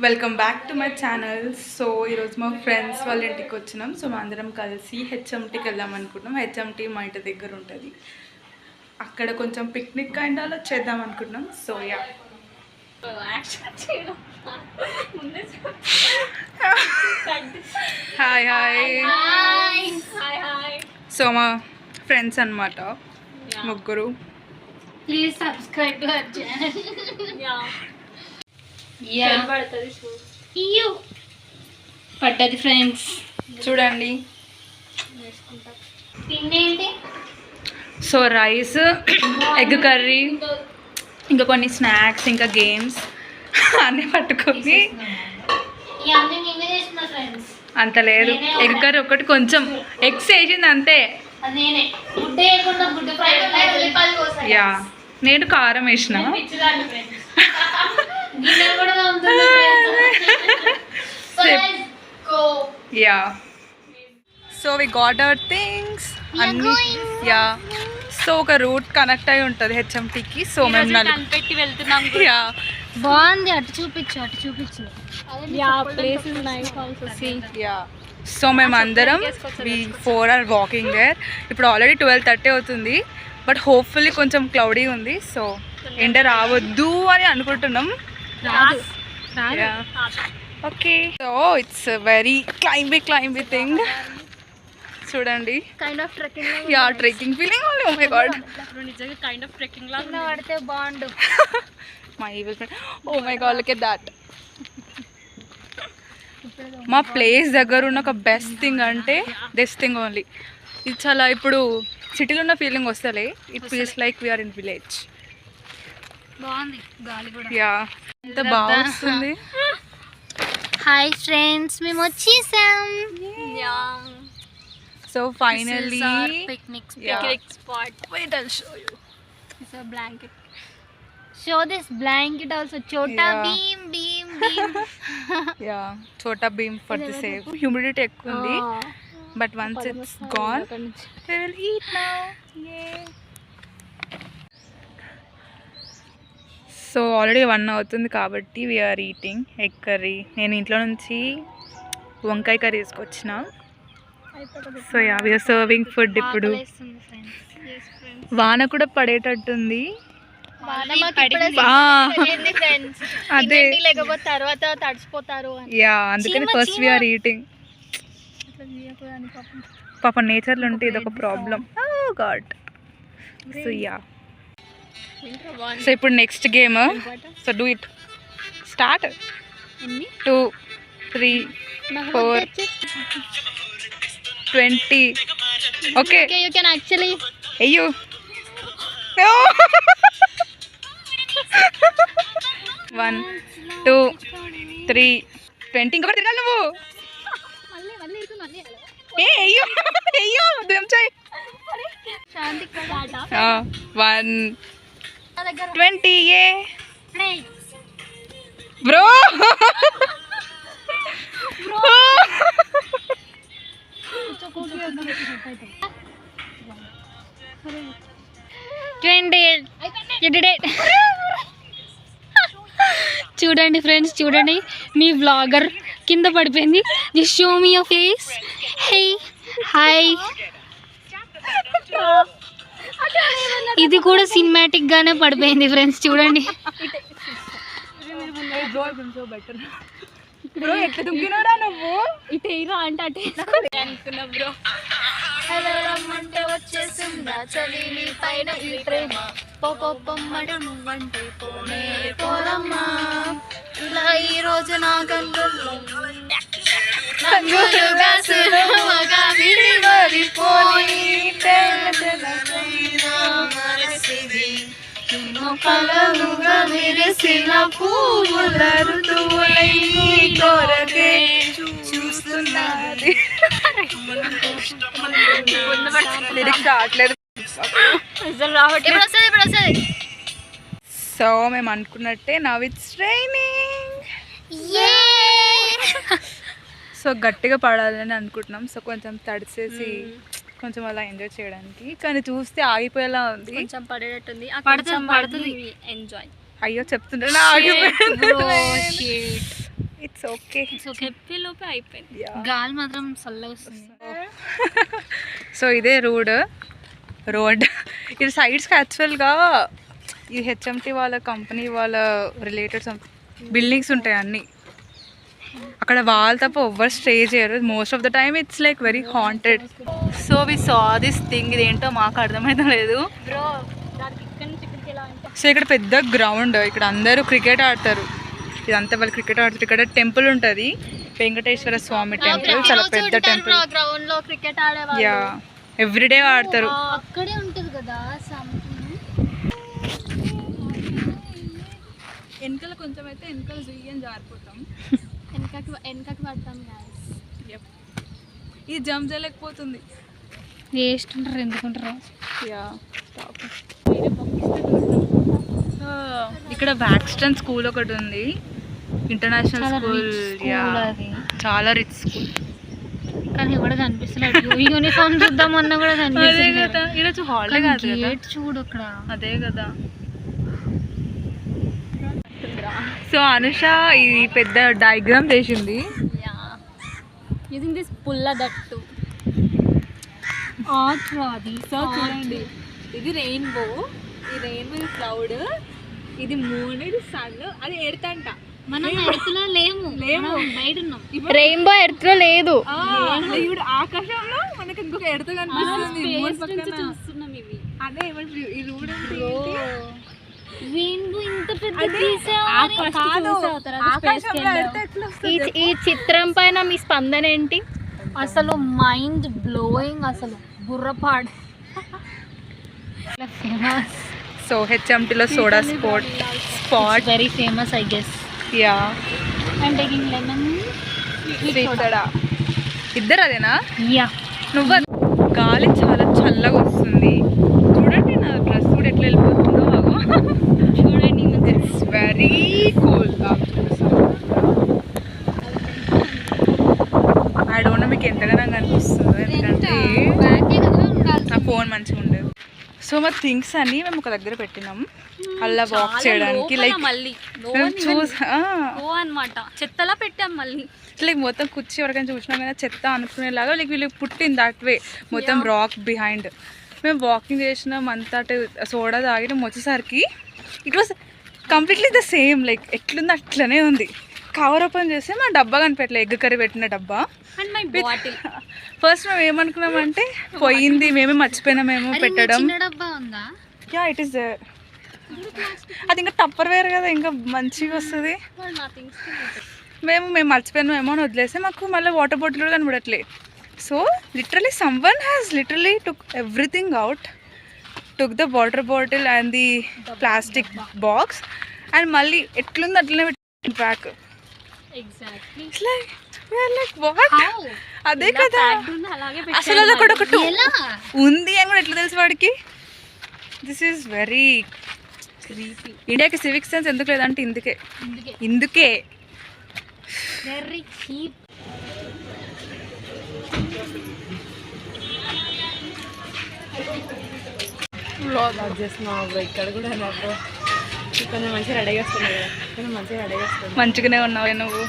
Welcome back to my channel. So ఈరోజు మా friends వాళ్ళ ఇంటికి వచ్చినాం. సో మా అందరం కలిసి హెచ్ఎంటీకి వెళ్దాం అనుకుంటున్నాం. హెచ్ఎంటీ మా ఇంటి దగ్గర ఉంటుంది. అక్కడ కొంచెం పిక్నిక్ కైండ్ అలా చేద్దాం అనుకుంటున్నాం. So yeah, hi hi. So మా ఫ్రెండ్స్ అన్నమాట ముగ్గురు. Please subscribe to our channel. పడ్డది ఫ్రెండ్స్, చూడండి. తినేంటి? సో రైస్, ఎగ్ కర్రీ, ఇంకా కొన్ని స్నాక్స్, ఇంకా గేమ్స్ అన్నీ పట్టుకొని. ఇవన్నీ నేనే చేసిన ఫ్రెండ్స్. అంత లేదు, ఎగ్ కర్రీ ఒకటి కొంచెం ఎగ్స్ వేసింది అంతే. అది నేనే గుడ్డ వేయకుండా గుడ్డ ఫ్రై ఉల్లిపాయలు కోసాను. యా, నేను కారం వేసిన. పిచ్చిదాన్ని ఫ్రెండ్స్. గిన్నె కూడా ఉంటుంది friends. So let's go. Ya, so we got our things అన్ని. యా, సో ఒక రూట్ కనెక్ట్ అయి ఉంటుంది హెచ్ఎంటీకి. సో మేము పెట్టి వెళ్తున్నాం. యా, బాగుంది. అటు చూపించు. Yeah, place is nice also. See. Yeah, so మేము అందరం వి 4 ఆర్ వాకింగ్ దేర్. ఇప్పుడు ఆల్రెడీ 12:30 అవుతుంది, బట్ హోప్ఫుల్లీ కొంచెం క్లౌడీ ఉంది. సో ఎండ రావద్దు అని అనుకుంటున్నాం. Okay, so it's very climby thing. చూడండి, kind of trekking. Yeah, trekking feeling only. Oh my god, నిజంగా కైండ్ ఆఫ్ ట్రెక్కింగ్ లాగా పడితే బాగుండు. My evil friend. Oh my god, look at that. మా ప్లేస్ దగ్గర ఉన్న ఒక బెస్ట్ థింగ్ అంటే దిస్ థింగ్ ఓన్లీ. ఇది చాలా ఇప్పుడు సిటీలో ఉన్న ఫీలింగ్ వస్తలే. It feels like we are in village. బాగుంది గాలి కూడా. యా, ఎంత బాగా వస్తుంది. హాయ్ ఫ్రెండ్స్, మేము వచ్చేసాం. So finally picnic spot. Wait, I'll show you. It's a blanket. Show this blanket also. Chota beam. Yeah, chota beam for the sake. Humidity ఎక్కువ ఉంది, but once it's gone, we will eat now. Yay. So already 1 అవుతుంది కాబట్టి we are eating egg curry. నేను ఇంట్లో నుంచి వంకాయ curry తీసుకొచ్చిన. So ya, we are serving food. ఇప్పుడు వాన కూడా పడేటట్టుంది. అదే, లేకపోతే తర్వాత తడిసిపోతారు. యా, అందుకని ఫస్ట్ వీఆర్ ఈటింగ్. పాప నేచర్లో ఉంటే ఇదొక problem. Oh god. So ya, so ఇప్పుడు next game. So do it. Start. 2 3 4 20. Okay, you can actually. అయ్యో, 1 2 3 20. ఇంకొకటి తిరగాలి నువ్వు. ఏ అయ్యో అయ్యో, దించాయి. 1 20. ఏ బ్రో, చూడండి ఫ్రెండ్స్, చూడండి, మీ వ్లాగర్ కింద పడిపోయింది. Just show me your face. Hey hi. ఇది కూడా సినిమాటిక్ గానే పడిపోయింది ఫ్రెండ్స్, చూడండి. బ్రో ఎట్లా దుంకినోరా నువ్వు? ఇటు హీరో అంటే అటే అనుకున్నా బ్రో. అంటే వచ్చేసిందా చలి పైన ఈ ప్రేమ పొమ్మడం అంటే పోనే పోరమ్మా. ఇలా ఈ రోజు నా గంగల్లో కలలుగా మెరిసిన పువ్వుల ఋతువులై కొరకే చూస్తున్నది. లిరిక్స్ రావట్లేదు. సో మేము అనుకున్నట్టే నవ్ ఇట్స్ రైనింగ్. సో గట్టిగా పడాలని అనుకుంటున్నాం. సో కొంచెం తడిసేసి కొంచెం అలా ఎంజాయ్ చేయడానికి. కానీ చూస్తే ఆగిపోయేలా ఉంది. కొంచెం పడేటట్టుంది. పడుతుంది. ఎంజాయ్. అయ్యో చెప్తుంటే ఆగిపోయింది. It's okay. చెప్పే లోపే అయిపోయింది. గాలి మాత్రం చల్లగా వస్తుంది. సో ఇదే రోడ్. ఇది సైడ్స్కి యాక్చువల్గా ఈ హెచ్ఎంటీ వాళ్ళ కంపెనీ వాళ్ళ రిలేటెడ్ బిల్డింగ్స్ ఉంటాయి అన్నీ. అక్కడ వాళ్ళు తప్ప ఎవ్వరు స్టే చేయరు. Most of the time it's like very haunted. So we saw this thing. ఇదేంటో మాకు అర్థమైతే లేదు. సో ఇక్కడ పెద్ద గ్రౌండ్, ఇక్కడ అందరూ క్రికెట్ ఆడతారు. ఇదంతా వాళ్ళు క్రికెట్ ఆడుతారు. ఇక్కడ టెంపుల్ ఉంటుంది, వెంకటేశ్వర స్వామి టెంపుల్, చాలా పెద్ద టెంపుల్. గ్రౌండ్ లో క్రికెట్ ఆడేవాళ్ళు. యా, ఎవ్రీడే ఆడతారు. అక్కడే ఉంటుంది కదా వెనకాల కొంచెం అయితే వెనకాల జుయ్యం జారిపోతాం. వెనకకి పడతాం. ఇది జంప్ చేయలేకపోతుంది. వేస్ట్ ఉంటారు, ఎందుకుంటారు. యా, ఇక్కడ వ్యాక్స్టన్ స్కూల్ ఒకటి ఉంది, ఇంటర్నేషనల్ స్కూల్. చాలా రిచ్ స్కూల్, కానీ కూడా కనిపిస్తలేదు. యూనిఫామ్ చూద్దామన్నా కూడా కనిపిస్తుంది. ఈరోజు హాలిడే కాదు కదా, చూడు అక్కడ. అదే కదా. సో అనుష ఈ పెద్ద డయాగ్రామ్ చేసింది. యూజింగ్ దిస్ పుల్ల దట్టు ఆర్ట్ రాది. సో చూడండి, ఇది రెయిన్బో, ఈ రెయిన్బో క్లౌడ్, ఇది మూన్, ఇది సన్, అది ఎర్త్ అంట. మనం ఎర్త్ లో లేము, బయట ఉన్నాం. రెయిన్బో ఎర్త్ లో లేదు. ఇప్పుడు ఆకాశంలో మనకి ఇంకొక ఎర్త్ కనిపిస్తుంది. చూస్తున్నాం ఇవి. అదే ఈ రూడ్ రెయిన్బో ఇంత పెద్ద ఈ చిత్రం పైన మీ స్పందన ఏంటి? అసలు మైండ్ బ్లోయింగ్, అసలు బుర్రపాడ్. ఫేమస్. సో హెచ్ఎంటీలో soda spot very famous, I guess. Yeah, and taking lemon soda. ఇద్దరు అదేనా? యా. నువ్వు గాలి చాలా చల్లగా వస్తుంది. చూడండి నా డ్రెస్ కూడా ఎట్లా వెళ్ళిపోతుందో. చూడండి, it's very cool. I don't know మీకు ఎంతగానో కనిపిస్తుంది, ఎందుకంటే నా ఫోన్ మంచిగా ఉండదు. సో మా థింగ్స్ అన్ని మేము ఒక దగ్గర పెట్టినాం అలా వాక్ చేయడానికి. లైక్ అనమాట, చెత్తలా పెట్టాం మళ్ళీ. లైక్ మొత్తం కుర్చీ ఎవరికైనా చూసినా కానీ చెత్త అనుకునేలాగా లైక్ వీళ్ళు పుట్టింది దట్ వే, మొత్తం రాక్ బిహైండ్. మేము వాకింగ్ చేసినాం అంతా, సోడా తాగినాం. వచ్చేసరికి it was completely the same, like ఎట్లుంది అట్లనే ఉంది. కవర్ ఓపెన్ చేస్తే మా డబ్బా కనిపెట్టలే, ఎగ్ కర్రీ పెట్టిన డబ్బా. ఫస్ట్ మేము ఏమనుకున్నామంటే పోయింది, మేమే మర్చిపోయినామేమో పెట్టడం. Ya, it is there. అది ఇంకా టప్పర్ వేర్ కదా, ఇంకా మంచిగా వస్తుంది. మేము మర్చిపోయినామేమో అని వదిలేస్తే మాకు మళ్ళీ వాటర్ బాటిల్ కూడా కనబడట్లే. So literally someone has literally took everything out, took the water bottle and the plastic box and మళ్ళీ ఎట్లుంది అట్లనే పెట్టి back. Exactly. we are like what? అదే కదా, అసలు అది ఒకటి ఉంది అని కూడా ఎట్లా తెలుసు వాడికి? This is very creepy. ఇండియాకి సివిక్ సెన్స్ ఎందుకు లేదంటే ఇందుకే వెరీ చీప్. ఇక్కడ కూడా కొంచెం మంచిగా రెడీగా వస్తుంది కదా, కొంచెం మంచిగా రెడీగా వస్తుంది. మంచిగానే ఉన్నావు నువ్వు.